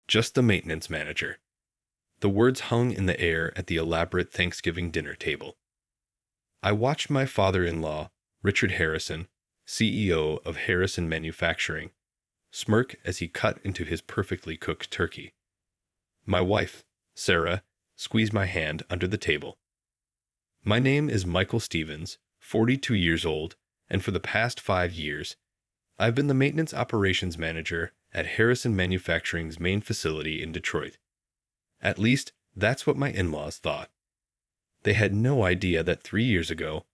Just the maintenance manager. The words hung in the air at the elaborate Thanksgiving dinner table. I watched my father-in-law, Richard Harrison, CEO of Harrison Manufacturing, smirk as he cut into his perfectly cooked turkey. My wife, Sarah, squeezed my hand under the table. My name is Michael Stevens, 42 years old, and for the past 5 years, I've been the maintenance operations manager at Harrison Manufacturing's main facility in Detroit. At least, that's what my in-laws thought. They had no idea that 3 years ago,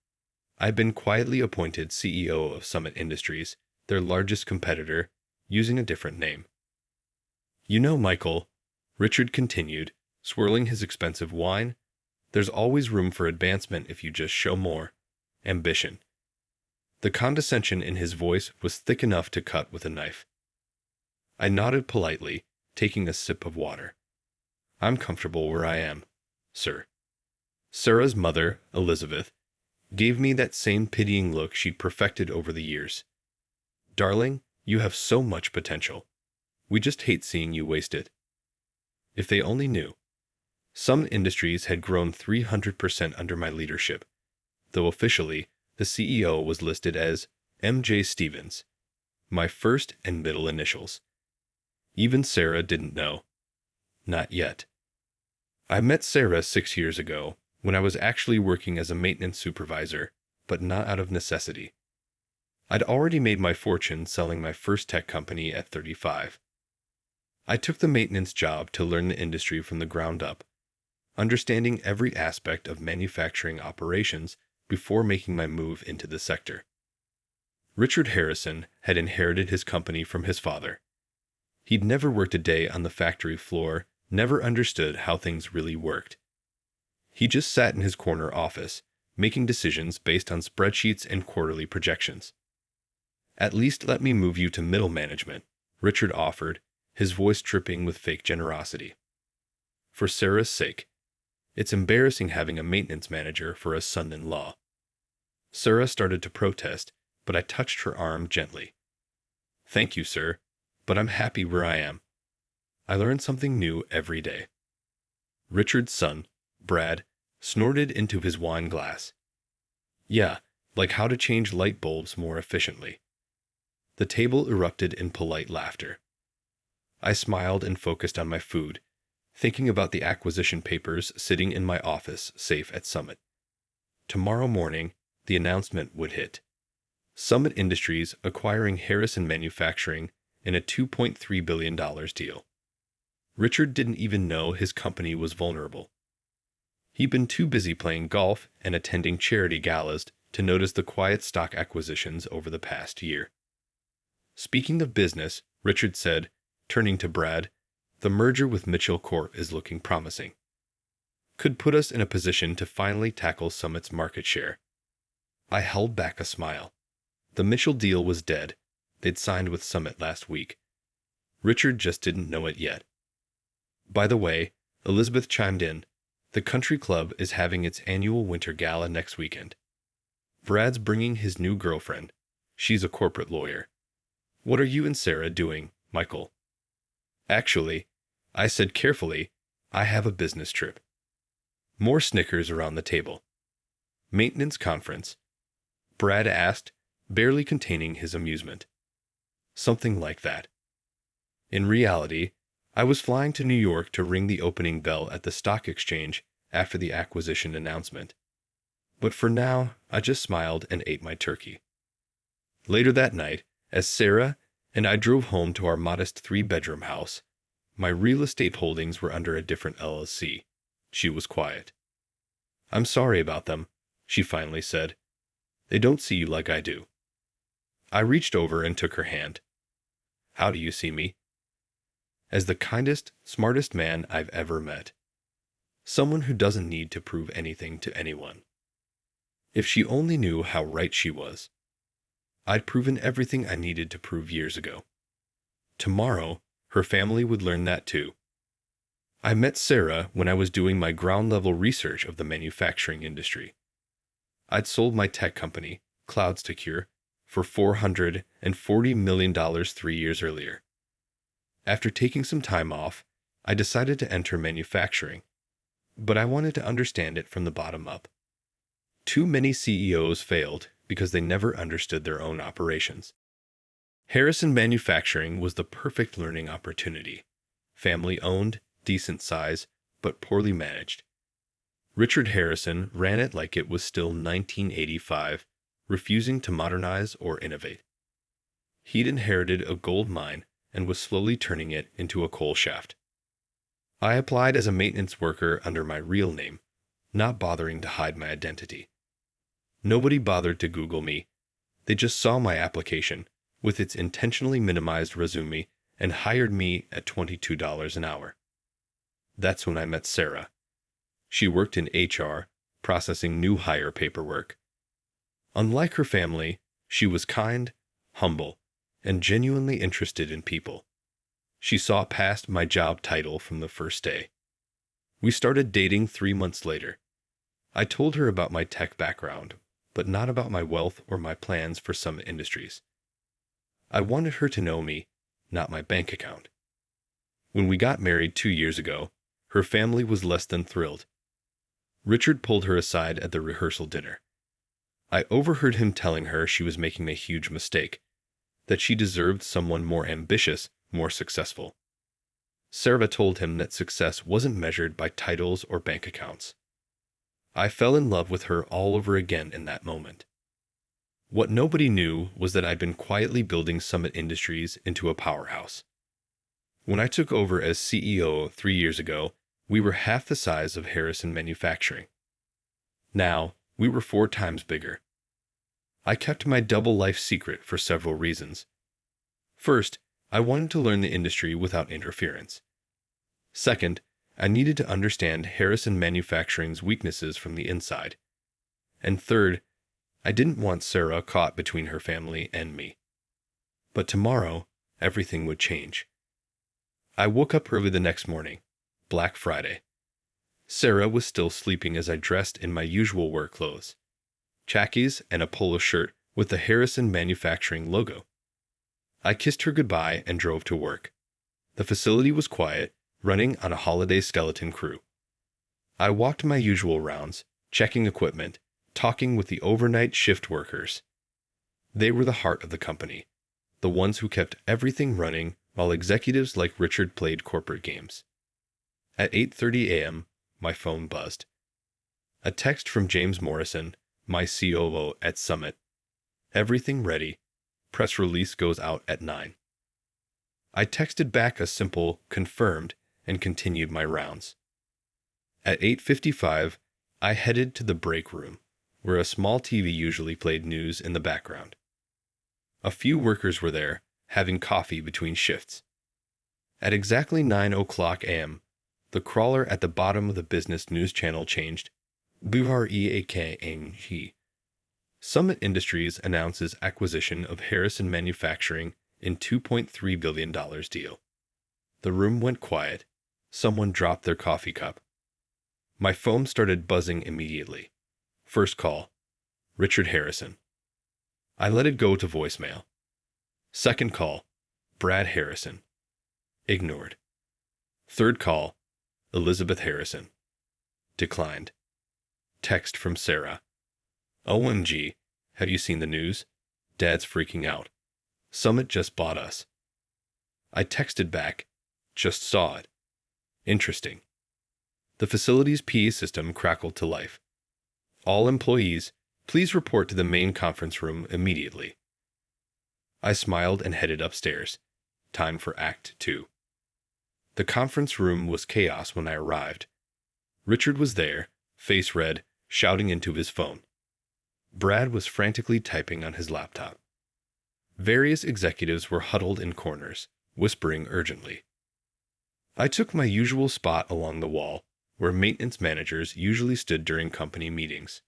I'd been quietly appointed CEO of Summit Industries, their largest competitor, using a different name. You know, Michael, Richard continued, swirling his expensive wine, there's always room for advancement if you just show more ambition. The condescension in his voice was thick enough to cut with a knife. I nodded politely, taking a sip of water. I'm comfortable where I am, sir. Sarah's mother, Elizabeth, gave me that same pitying look she'd perfected over the years. Darling, you have so much potential. We just hate seeing you waste it. If they only knew. Some industries had grown 300% under my leadership, though officially, the CEO was listed as M.J. Stevens, my first and middle initials. Even Sarah didn't know. Not yet. I met Sarah 6 years ago, when I was actually working as a maintenance supervisor, but not out of necessity. I'd already made my fortune selling my first tech company at 35. I took the maintenance job to learn the industry from the ground up, understanding every aspect of manufacturing operations before making my move into the sector. Richard Harrison had inherited his company from his father. He'd never worked a day on the factory floor, never understood how things really worked. He just sat in his corner office, making decisions based on spreadsheets and quarterly projections. At least let me move you to middle management, Richard offered, his voice dripping with fake generosity. For Sarah's sake. It's embarrassing having a maintenance manager for a son-in-law. Sarah started to protest, but I touched her arm gently. Thank you, sir, but I'm happy where I am. I learn something new every day. Richard's son, Brad, snorted into his wine glass. Yeah, like how to change light bulbs more efficiently. The table erupted in polite laughter. I smiled and focused on my food, thinking about the acquisition papers sitting in my office safe at Summit. Tomorrow morning, the announcement would hit. Summit Industries acquiring Harrison Manufacturing in a $2.3 billion deal. Richard didn't even know his company was vulnerable. He'd been too busy playing golf and attending charity galas to notice the quiet stock acquisitions over the past year. Speaking of business, Richard said, turning to Brad, the merger with Mitchell Corp is looking promising. Could put us in a position to finally tackle Summit's market share. I held back a smile. The Mitchell deal was dead. They'd signed with Summit last week. Richard just didn't know it yet. By the way, Elizabeth chimed in, the country club is having its annual winter gala next weekend. Brad's bringing his new girlfriend. She's a corporate lawyer. What are you and Sarah doing, Michael? Actually, I said carefully, I have a business trip. More snickers around the table. Maintenance conference. Brad asked, barely containing his amusement. Something like that. In reality, I was flying to New York to ring the opening bell at the stock exchange after the acquisition announcement. But for now, I just smiled and ate my turkey. Later that night, as Sarah and I drove home to our modest 3-bedroom house, my real estate holdings were under a different LLC. She was quiet. I'm sorry about them, she finally said. They don't see you like I do. I reached over and took her hand. How do you see me? As the kindest, smartest man I've ever met. Someone who doesn't need to prove anything to anyone. If she only knew how right she was. I'd proven everything I needed to prove years ago. Tomorrow, her family would learn that too. I met Sarah when I was doing my ground-level research of the manufacturing industry. I'd sold my tech company, CloudSecure, for $440 million 3 years earlier. After taking some time off, I decided to enter manufacturing, but I wanted to understand it from the bottom up. Too many CEOs failed because they never understood their own operations. Harrison Manufacturing was the perfect learning opportunity. Family owned, decent size, but poorly managed. Richard Harrison ran it like it was still 1985, refusing to modernize or innovate. He'd inherited a gold mine and was slowly turning it into a coal shaft. I applied as a maintenance worker under my real name, not bothering to hide my identity. Nobody bothered to Google me. They just saw my application, with its intentionally minimized resume, and hired me at $22 an hour. That's when I met Sarah. She worked in HR, processing new hire paperwork. Unlike her family, she was kind, humble, and genuinely interested in people. She saw past my job title from the first day. We started dating 3 months later. I told her about my tech background, but not about my wealth or my plans for Summit Industries. I wanted her to know me, not my bank account. When we got married 2 years ago, her family was less than thrilled. Richard pulled her aside at the rehearsal dinner. I overheard him telling her she was making a huge mistake, that she deserved someone more ambitious, more successful. Sarah told him that success wasn't measured by titles or bank accounts. I fell in love with her all over again in that moment. What nobody knew was that I'd been quietly building Summit Industries into a powerhouse. When I took over as CEO 3 years ago, we were half the size of Harrison Manufacturing. Now, we were 4 times bigger. I kept my double life secret for several reasons. First, I wanted to learn the industry without interference. Second, I needed to understand Harrison Manufacturing's weaknesses from the inside. And third, I didn't want Sarah caught between her family and me. But tomorrow, everything would change. I woke up early the next morning, Black Friday. Sarah was still sleeping as I dressed in my usual work clothes, khakis and a polo shirt with the Harrison Manufacturing logo. I kissed her goodbye and drove to work. The facility was quiet, running on a holiday skeleton crew. I walked my usual rounds, checking equipment, talking with the overnight shift workers. They were the heart of the company, the ones who kept everything running while executives like Richard played corporate games. At 8:30 a.m., my phone buzzed. A text from James Morrison, my COO at Summit. Everything ready. Press release goes out at 9. I texted back a simple confirmed and continued my rounds. At 8:55, I headed to the break room, where a small TV usually played news in the background. A few workers were there, having coffee between shifts. At exactly 9:00 a.m., the crawler at the bottom of the business news channel changed. BREAKNG. Summit Industries announces acquisition of Harrison Manufacturing in $2.3 billion deal. The room went quiet. Someone dropped their coffee cup. My phone started buzzing immediately. First call, Richard Harrison. I let it go to voicemail. Second call, Brad Harrison. Ignored. Third call, Elizabeth Harrison. Declined. Text from Sarah. OMG, have you seen the news? Dad's freaking out. Summit just bought us. I texted back, just saw it. Interesting. The facility's PA system crackled to life. All employees, please report to the main conference room immediately. I smiled and headed upstairs. Time for Act 2. The conference room was chaos when I arrived. Richard was there, face red, shouting into his phone. Brad was frantically typing on his laptop. Various executives were huddled in corners, whispering urgently. I took my usual spot along the wall, where maintenance managers usually stood during company meetings.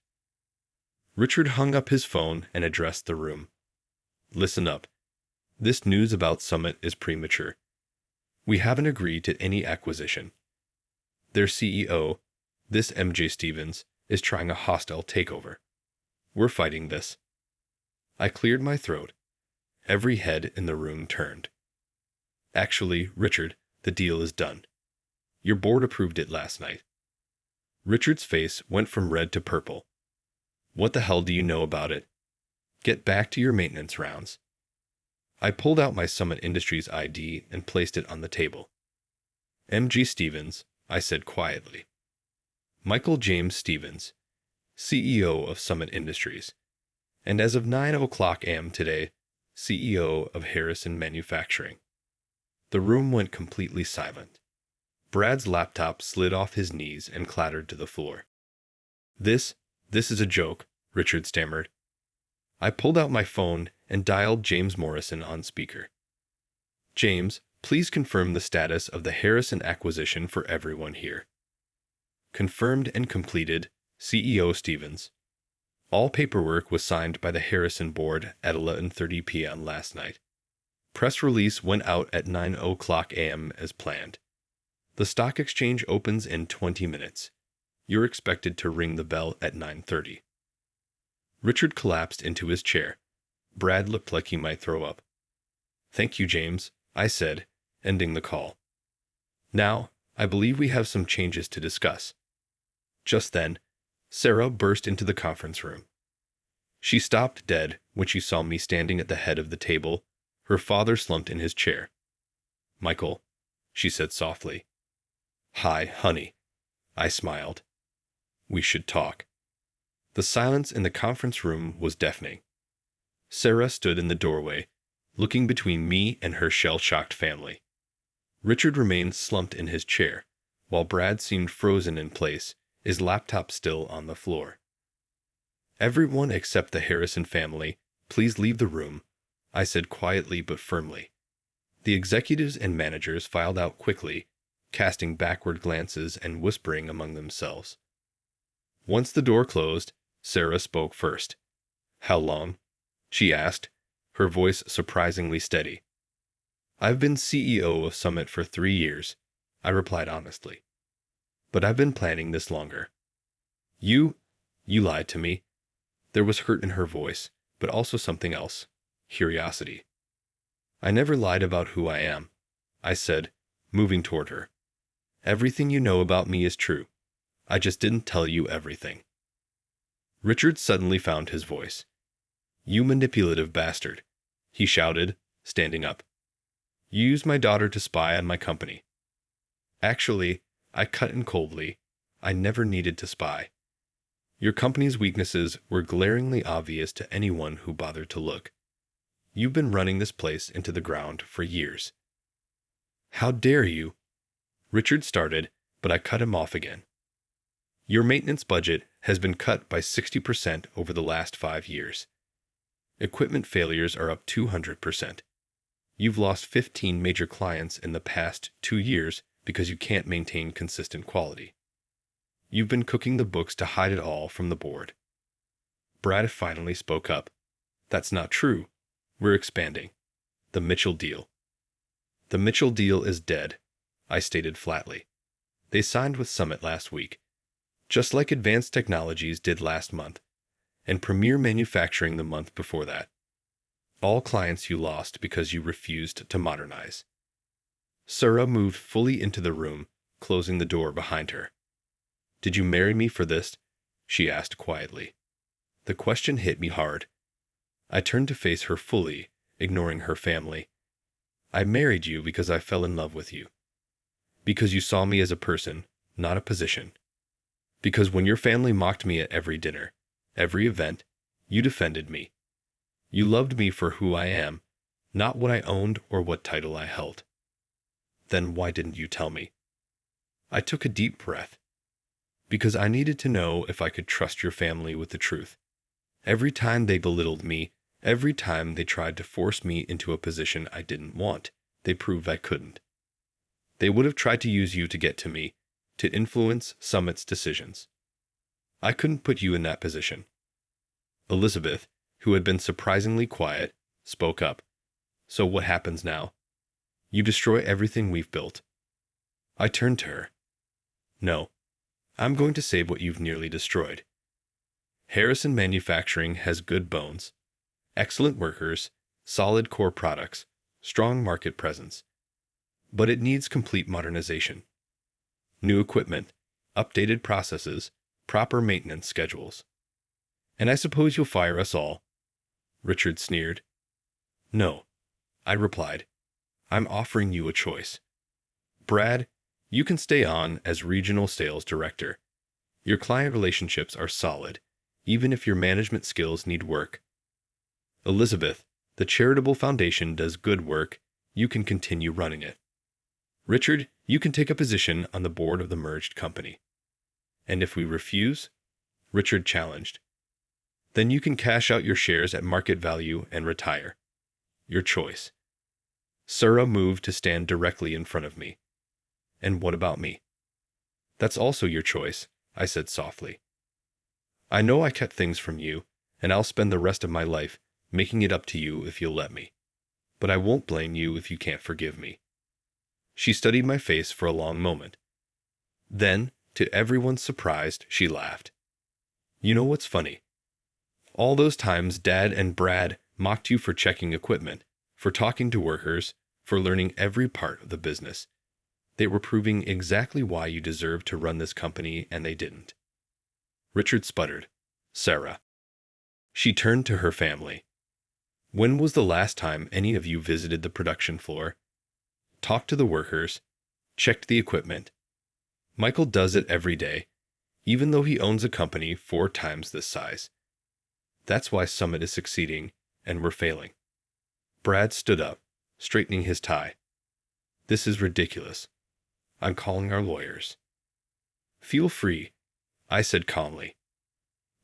Richard hung up his phone and addressed the room. Listen up. This news about Summit is premature. We haven't agreed to any acquisition. Their CEO, this MJ Stevens, is trying a hostile takeover. We're fighting this. I cleared my throat. Every head in the room turned. Actually, Richard, the deal is done. Your board approved it last night. Richard's face went from red to purple. What the hell do you know about it? Get back to your maintenance rounds. I pulled out my Summit Industries ID and placed it on the table. M.G. Stevens, I said quietly. Michael James Stevens, CEO of Summit Industries, and as of 9:00 a.m. today, CEO of Harrison Manufacturing. The room went completely silent. Brad's laptop slid off his knees and clattered to the floor. This is a joke, Richard stammered. I pulled out my phone and dialed James Morrison on speaker. James, please confirm the status of the Harrison acquisition for everyone here. Confirmed and completed, CEO Stevens. All paperwork was signed by the Harrison board at 11:30 p.m. last night. Press release went out at 9:00 a.m. as planned. The stock exchange opens in 20 minutes. You're expected to ring the bell at 9:30. Richard collapsed into his chair. Brad looked like he might throw up. Thank you, James, I said, ending the call. Now, I believe we have some changes to discuss. Just then, Sarah burst into the conference room. She stopped dead when she saw me standing at the head of the table, her father slumped in his chair. Michael, she said softly. Hi, honey. I smiled. We should talk. The silence in the conference room was deafening. Sarah stood in the doorway, looking between me and her shell-shocked family. Richard remained slumped in his chair, while Brad seemed frozen in place, his laptop still on the floor. Everyone except the Harrison family, please leave the room, I said quietly but firmly. The executives and managers filed out quickly, casting backward glances and whispering among themselves. Once the door closed, Sarah spoke first. How long? She asked, her voice surprisingly steady. I've been CEO of Summit for 3 years, I replied honestly. But I've been planning this longer. You lied to me. There was hurt in her voice, but also something else, curiosity. I never lied about who I am, I said, moving toward her. Everything you know about me is true. I just didn't tell you everything. Richard suddenly found his voice. You manipulative bastard, he shouted, standing up. You used my daughter to spy on my company. Actually, I cut in coldly. I never needed to spy. Your company's weaknesses were glaringly obvious to anyone who bothered to look. You've been running this place into the ground for years. How dare you? Richard started, but I cut him off again. Your maintenance budget has been cut by 60% over the last 5 years. Equipment failures are up 200%. You've lost 15 major clients in the past 2 years because you can't maintain consistent quality. You've been cooking the books to hide it all from the board. Brad finally spoke up. That's not true. We're expanding. The Mitchell deal. The Mitchell deal is dead, I stated flatly. They signed with Summit last week, just like Advanced Technologies did last month, and Premier Manufacturing the month before that. All clients you lost because you refused to modernize. Sarah moved fully into the room, closing the door behind her. Did you marry me for this? She asked quietly. The question hit me hard. I turned to face her fully, ignoring her family. I married you because I fell in love with you. Because you saw me as a person, not a position. Because when your family mocked me at every dinner, every event, you defended me. You loved me for who I am, not what I owned or what title I held. Then why didn't you tell me? I took a deep breath. Because I needed to know if I could trust your family with the truth. Every time they belittled me, every time they tried to force me into a position I didn't want, they proved I couldn't. They would have tried to use you to get to me, to influence Summit's decisions. I couldn't put you in that position. Elizabeth, who had been surprisingly quiet, spoke up. So what happens now? You destroy everything we've built. I turned to her. No, I'm going to save what you've nearly destroyed. Harrison Manufacturing has good bones, excellent workers, solid core products, strong market presence. but it needs complete modernization. New equipment, updated processes, proper maintenance schedules. And I suppose you'll fire us all. Richard sneered. No, I replied. I'm offering you a choice. Brad, you can stay on as regional sales director. Your client relationships are solid, even if your management skills need work. Elizabeth, the charitable foundation does good work. You can continue running it. Richard, you can take a position on the board of the merged company. And if we refuse, Richard challenged, then you can cash out your shares at market value and retire. Your choice. Sarah moved to stand directly in front of me. And what about me? That's also your choice, I said softly. I know I kept things from you, and I'll spend the rest of my life making it up to you if you'll let me. But I won't blame you if you can't forgive me. She studied my face for a long moment. Then, to everyone's surprise, she laughed. You know what's funny? All those times Dad and Brad mocked you for checking equipment, for talking to workers, for learning every part of the business. They were proving exactly why you deserved to run this company, and they didn't. Richard sputtered. Sarah. She turned to her family. When was the last time any of you visited the production floor? Talked to the workers? Checked the equipment? Michael does it every day, even though he owns a company 4 times this size. That's why Summit is succeeding, and we're failing. Brad stood up, straightening his tie. This is ridiculous. I'm calling our lawyers. Feel free, I said calmly.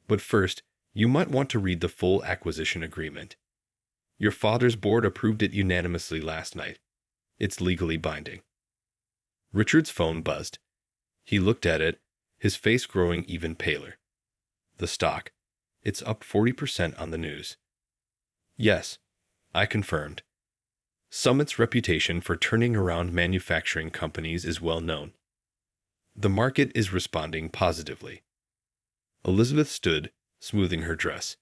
But first, you might want to read the full acquisition agreement. Your father's board approved it unanimously last night. It's legally binding. Richard's phone buzzed. He looked at it, his face growing even paler. The stock. It's up 40% on the news. Yes, I confirmed. Summit's reputation for turning around manufacturing companies is well known. The market is responding positively. Elizabeth stood, smoothing her dress.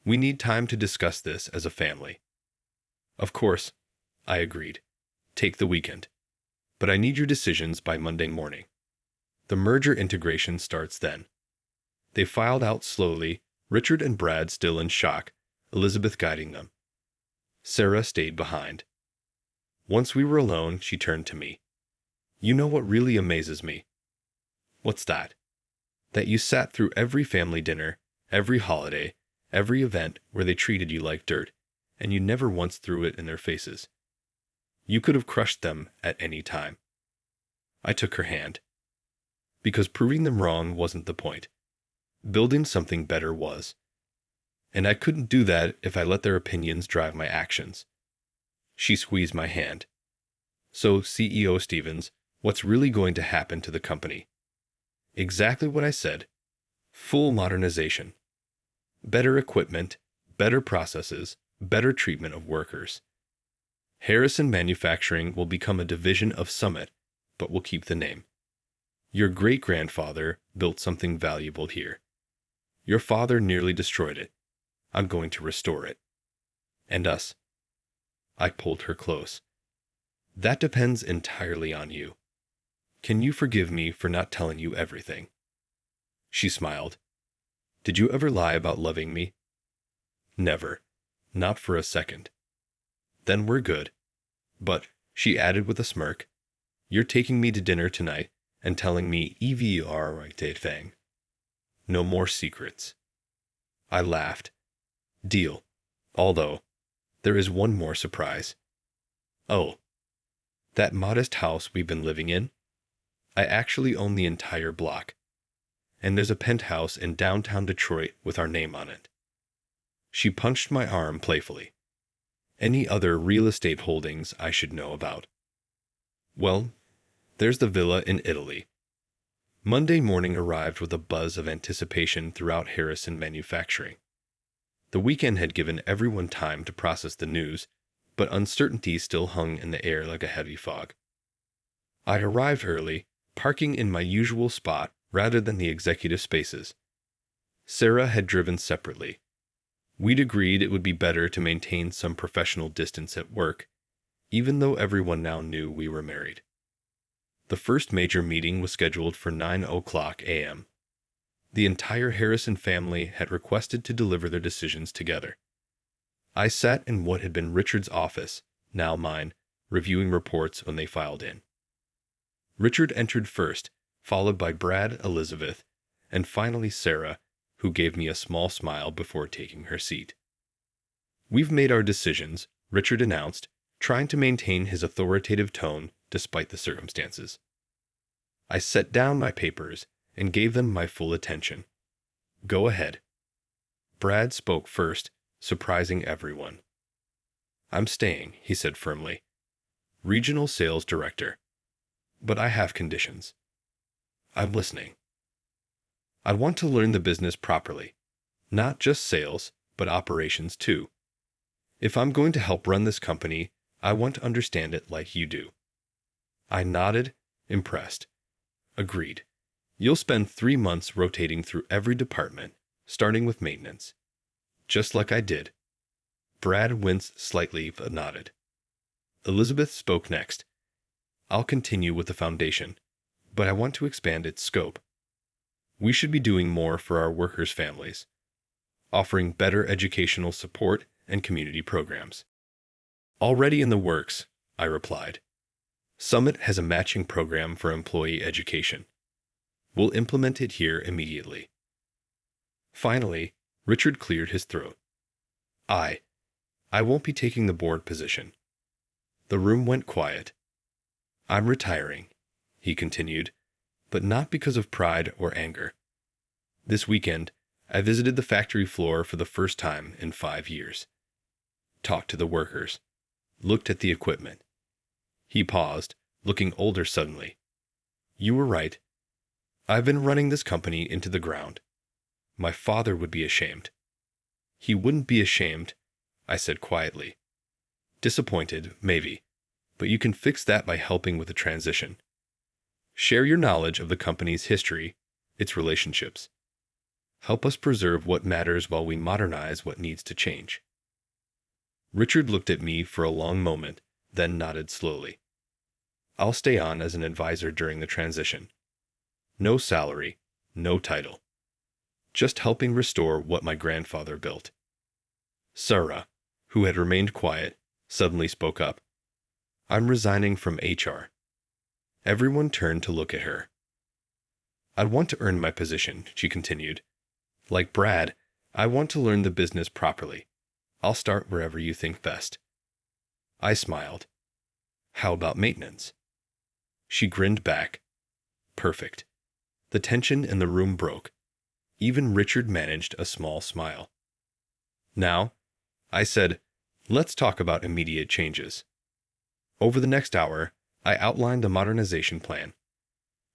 We need time to discuss this as a family. Of course, I agreed. Take the weekend. But I need your decisions by Monday morning. The merger integration starts then. They filed out slowly, Richard and Brad still in shock, Elizabeth guiding them. Sarah stayed behind. Once we were alone, she turned to me. You know what really amazes me? What's that? That you sat through every family dinner, every holiday, every event where they treated you like dirt, and you never once threw it in their faces. You could have crushed them at any time. I took her hand. Because proving them wrong wasn't the point. Building something better was. And I couldn't do that if I let their opinions drive my actions. She squeezed my hand. So, CEO Stevens, what's really going to happen to the company? Exactly what I said. Full modernization. Better equipment, better processes, better treatment of workers. Harrison Manufacturing will become a division of Summit, but will keep the name. Your great-grandfather built something valuable here. Your father nearly destroyed it. I'm going to restore it. And us. I pulled her close. That depends entirely on you. Can you forgive me for not telling you everything? She smiled. Did you ever lie about loving me? Never. Not for a second. Then we're good. But, she added with a smirk, you're taking me to dinner tonight and telling me EVR right Fang. No more secrets. I laughed. Deal. Although, there is one more surprise. Oh. That modest house we've been living in? I actually own the entire block. And there's a penthouse in downtown Detroit with our name on it. She punched my arm playfully. Any other real estate holdings I should know about? Well, there's the villa in Italy. Monday morning arrived with a buzz of anticipation throughout Harrison Manufacturing. The weekend had given everyone time to process the news, but uncertainty still hung in the air like a heavy fog. I arrived early, parking in my usual spot rather than the executive spaces. Sarah had driven separately. We'd agreed it would be better to maintain some professional distance at work, even though everyone now knew we were married. The first major meeting was scheduled for 9 a.m. The entire Harrison family had requested to deliver their decisions together. I sat in what had been Richard's office, now mine, reviewing reports when they filed in. Richard entered first, followed by Brad, Elizabeth, and finally Sarah, who gave me a small smile before taking her seat. "We've made our decisions," Richard announced, trying to maintain his authoritative tone despite the circumstances. I set down my papers and gave them my full attention. "Go ahead." Brad spoke first, surprising everyone. "I'm staying," he said firmly. "Regional Sales Director. But I have conditions." "I'm listening." "I want to learn the business properly. Not just sales, but operations too. If I'm going to help run this company, I want to understand it like you do." I nodded, impressed. "Agreed. You'll spend 3 months rotating through every department, starting with maintenance. Just like I did." Brad winced slightly but nodded. Elizabeth spoke next. "I'll continue with the foundation, but I want to expand its scope. We should be doing more for our workers' families, offering better educational support and community programs." "Already in the works," I replied. "Summit has a matching program for employee education. We'll implement it here immediately." Finally, Richard cleared his throat. I won't be taking the board position." The room went quiet. "I'm retiring," he continued, "but not because of pride or anger. This weekend, I visited the factory floor for the first time in 5 years. Talked to the workers. Looked at the equipment." He paused, looking older suddenly. "You were right. I've been running this company into the ground. My father would be ashamed." "He wouldn't be ashamed," I said quietly. "Disappointed, maybe, but you can fix that by helping with the transition. Share your knowledge of the company's history, its relationships. Help us preserve what matters while we modernize what needs to change." Richard looked at me for a long moment, then nodded slowly. "I'll stay on as an advisor during the transition. No salary, no title. Just helping restore what my grandfather built." Sarah, who had remained quiet, suddenly spoke up. "I'm resigning from HR." Everyone turned to look at her. "I want to earn my position," she continued. "Like Brad, I want to learn the business properly. I'll start wherever you think best." I smiled. "How about maintenance?" She grinned back. Perfect. The tension in the room broke. Even Richard managed a small smile. "Now," I said, "let's talk about immediate changes." Over the next hour, I outlined the modernization plan.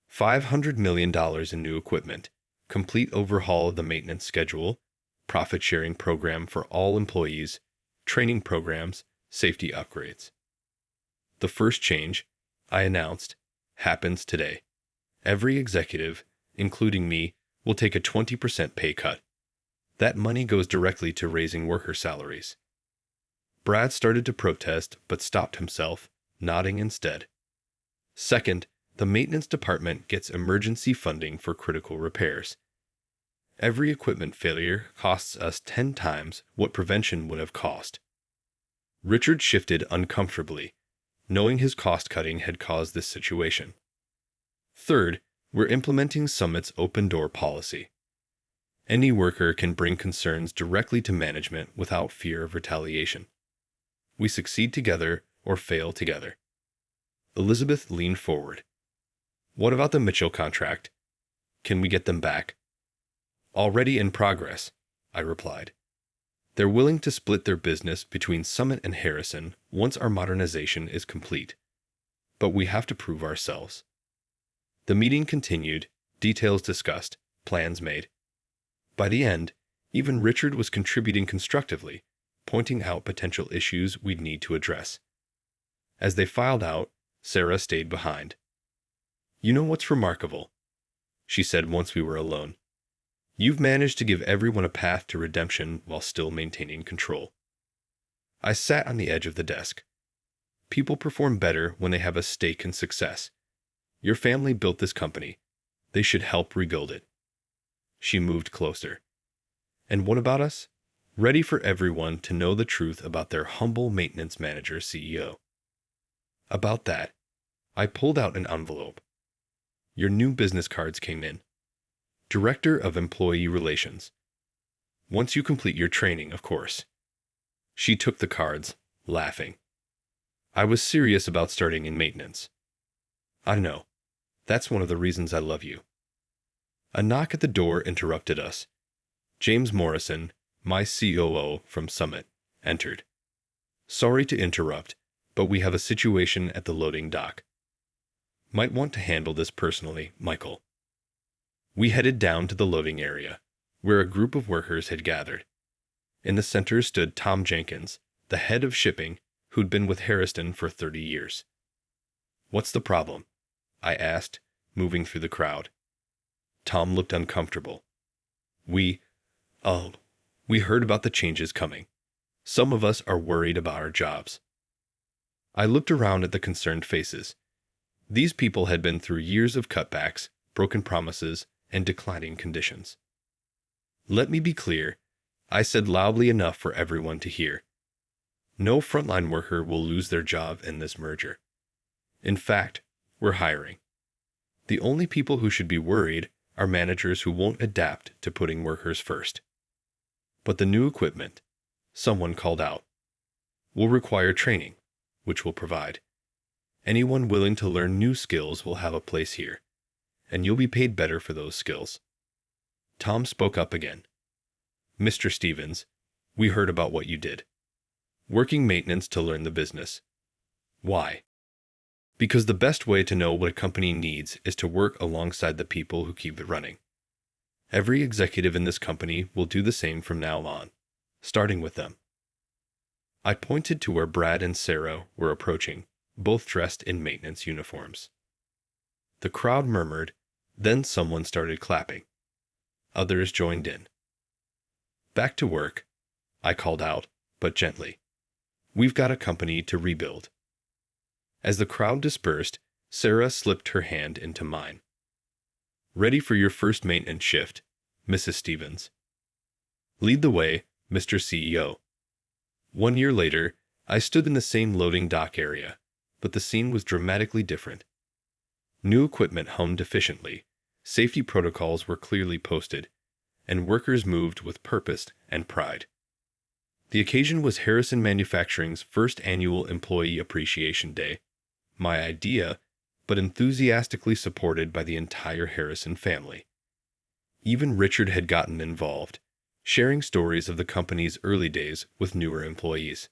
$500 million in new equipment, complete overhaul of the maintenance schedule, profit-sharing program for all employees, training programs, safety upgrades. The first change, I announced, happens today. Every executive, including me, will take a 20% pay cut. That money goes directly to raising worker salaries. Brad started to protest but stopped himself, nodding instead. Second, the maintenance department gets emergency funding for critical repairs. Every equipment failure costs us 10 times what prevention would have cost. Richard shifted uncomfortably, knowing his cost-cutting had caused this situation. Third, we're implementing Summit's open-door policy. Any worker can bring concerns directly to management without fear of retaliation. We succeed together or fail together. Elizabeth leaned forward. "What about the Mitchell contract? Can we get them back?" "Already in progress," I replied. "They're willing to split their business between Summit and Harrison once our modernization is complete. But we have to prove ourselves." The meeting continued, details discussed, plans made. By the end, even Richard was contributing constructively, pointing out potential issues we'd need to address. As they filed out, Sarah stayed behind. "You know what's remarkable?" she said once we were alone. "You've managed to give everyone a path to redemption while still maintaining control." I sat on the edge of the desk. People perform better when they have a stake in success. Your family built this company. They should help rebuild it. She moved closer. And what about us? Ready for everyone to know the truth about their humble maintenance manager CEO. About that, I pulled out an envelope. Your new business cards came in. Director of Employee Relations. Once you complete your training, of course. She took the cards, laughing. I was serious about starting in maintenance. I know. That's one of the reasons I love you. A knock at the door interrupted us. James Morrison, my COO from Summit, entered. Sorry to interrupt, but we have a situation at the loading dock. Might want to handle this personally, Michael. We headed down to the loading area, where a group of workers had gathered. In the center stood Tom Jenkins, the head of shipping, who'd been with Harrison for 30 years. What's the problem? I asked, moving through the crowd. Tom looked uncomfortable. We heard about the changes coming. Some of us are worried about our jobs. I looked around at the concerned faces. These people had been through years of cutbacks, broken promises, and declining conditions. Let me be clear, I said loudly enough for everyone to hear. No frontline worker will lose their job in this merger. In fact, we're hiring. The only people who should be worried are managers who won't adapt to putting workers first. But the new equipment, someone called out, will require training, which we'll provide. Anyone willing to learn new skills will have a place here, and you'll be paid better for those skills. Tom spoke up again. Mr. Stevens, we heard about what you did. Working maintenance to learn the business. Why? Because the best way to know what a company needs is to work alongside the people who keep it running. Every executive in this company will do the same from now on, starting with them. I pointed to where Brad and Sarah were approaching, both dressed in maintenance uniforms. The crowd murmured, then someone started clapping. Others joined in. Back to work, I called out, but gently. We've got a company to rebuild. As the crowd dispersed, Sarah slipped her hand into mine. Ready for your first maintenance shift, Mrs. Stevens. Lead the way, Mr. CEO. 1 year later, I stood in the same loading dock area, but the scene was dramatically different. New equipment hummed efficiently, safety protocols were clearly posted, and workers moved with purpose and pride. The occasion was Harrison Manufacturing's first annual Employee Appreciation Day, my idea, but enthusiastically supported by the entire Harrison family. Even Richard had gotten involved, sharing stories of the company's early days with newer employees.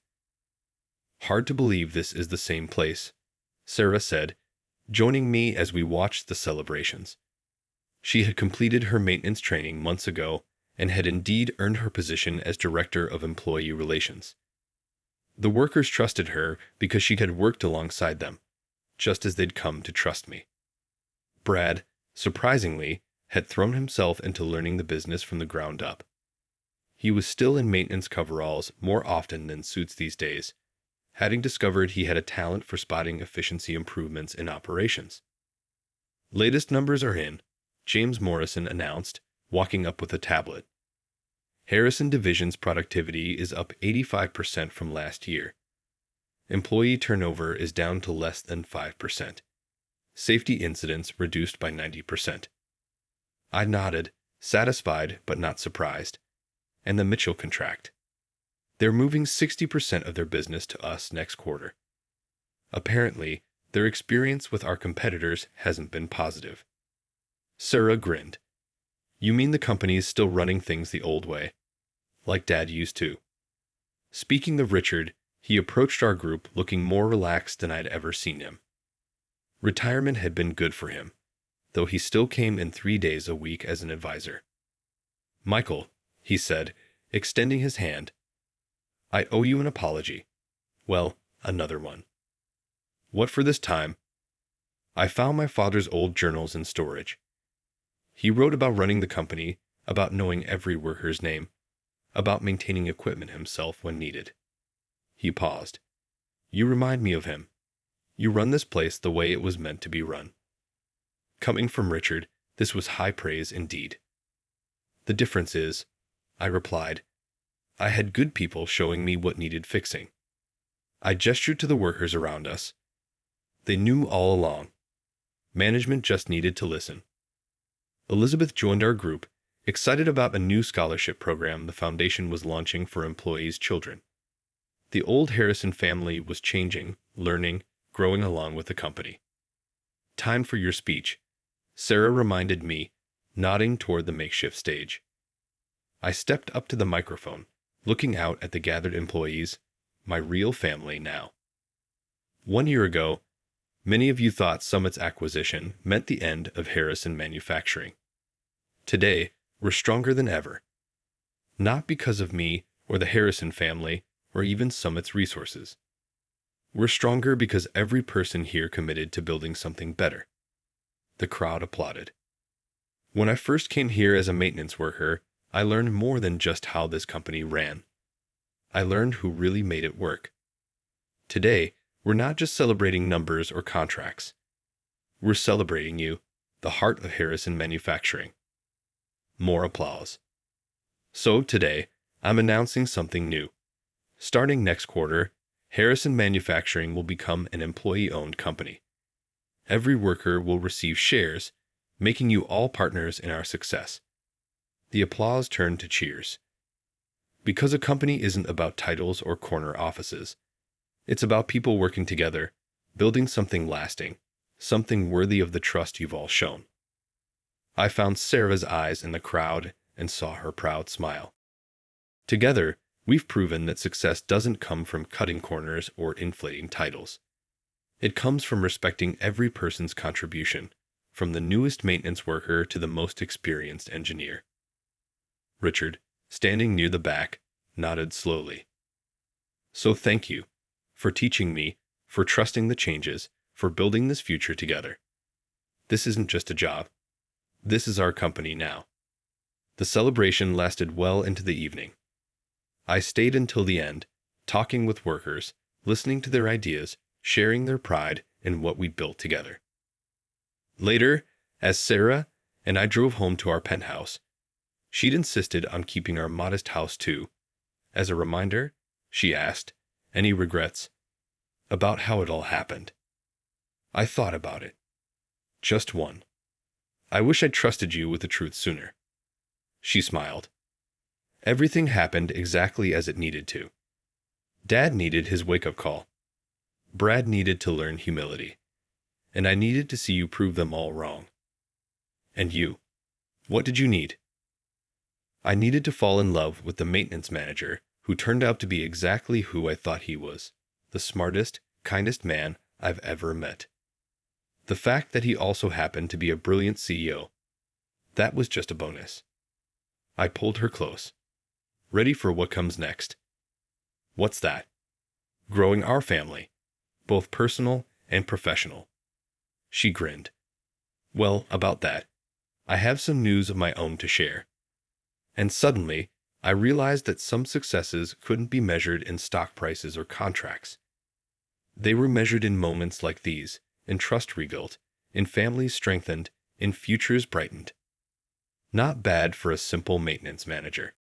Hard to believe this is the same place, Sarah said, joining me as we watched the celebrations. She had completed her maintenance training months ago and had indeed earned her position as Director of Employee Relations. The workers trusted her because she had worked alongside them, just as they'd come to trust me. Brad, surprisingly, had thrown himself into learning the business from the ground up. He was still in maintenance coveralls more often than suits these days, having discovered he had a talent for spotting efficiency improvements in operations. Latest numbers are in, James Morrison announced, walking up with a tablet. Harrison Division's productivity is up 85% from last year. Employee turnover is down to less than 5%. Safety incidents reduced by 90%. I nodded, satisfied but not surprised. And the Mitchell contract. They're moving 60% of their business to us next quarter. Apparently, their experience with our competitors hasn't been positive. Sarah grinned. You mean the company is still running things the old way? Like Dad used to. Speaking of Richard, he approached our group looking more relaxed than I'd ever seen him. Retirement had been good for him, though he still came in 3 days a week as an advisor. Michael, he said, extending his hand. I owe you an apology. Well, another one. What for this time? I found my father's old journals in storage. He wrote about running the company, about knowing every worker's name, about maintaining equipment himself when needed. He paused. You remind me of him, You run this place the way it was meant to be run." Coming from Richard, this was high praise indeed. "The difference is," I replied, "I had good people showing me what needed fixing." I gestured to the workers around us. They knew all along. Management just needed to listen. Elizabeth joined our group, excited about a new scholarship program the foundation was launching for employees' children. The old Harrison family was changing, learning, growing along with the company. "Time for your speech," Sarah reminded me, nodding toward the makeshift stage. I stepped up to the microphone, looking out at the gathered employees, my real family now. 1 year ago, many of you thought Summit's acquisition meant the end of Harrison Manufacturing. Today, we're stronger than ever. Not because of me or the Harrison family or even Summit's resources. We're stronger because every person here committed to building something better. The crowd applauded. When I first came here as a maintenance worker, I learned more than just how this company ran. I learned who really made it work. Today, we're not just celebrating numbers or contracts. We're celebrating you, the heart of Harrison Manufacturing. More applause. So today, I'm announcing something new. Starting next quarter, Harrison Manufacturing will become an employee-owned company. Every worker will receive shares, making you all partners in our success. The applause turned to cheers. Because a company isn't about titles or corner offices. It's about people working together, building something lasting, something worthy of the trust you've all shown. I found Sarah's eyes in the crowd and saw her proud smile. Together, we've proven that success doesn't come from cutting corners or inflating titles. It comes from respecting every person's contribution, from the newest maintenance worker to the most experienced engineer. Richard, standing near the back, nodded slowly. "So thank you for teaching me, for trusting the changes, for building this future together. This isn't just a job. This is our company now." The celebration lasted well into the evening. I stayed until the end, talking with workers, listening to their ideas, sharing their pride in what we'd built together. Later, as Sarah and I drove home to our penthouse, she'd insisted on keeping our modest house too. As a reminder, she asked, "Any regrets about how it all happened?" I thought about it. Just one. "I wish I'd trusted you with the truth sooner." She smiled. "Everything happened exactly as it needed to. Dad needed his wake-up call. Brad needed to learn humility. And I needed to see you prove them all wrong. And you, what did you need?" "I needed to fall in love with the maintenance manager who turned out to be exactly who I thought he was, the smartest, kindest man I've ever met. The fact that he also happened to be a brilliant CEO, that was just a bonus." I pulled her close. "Ready for what comes next?" "What's that?" "Growing our family, both personal and professional." She grinned. "Well, about that, I have some news of my own to share." And suddenly, I realized that some successes couldn't be measured in stock prices or contracts. They were measured in moments like these, in trust rebuilt, in families strengthened, in futures brightened. Not bad for a simple maintenance manager.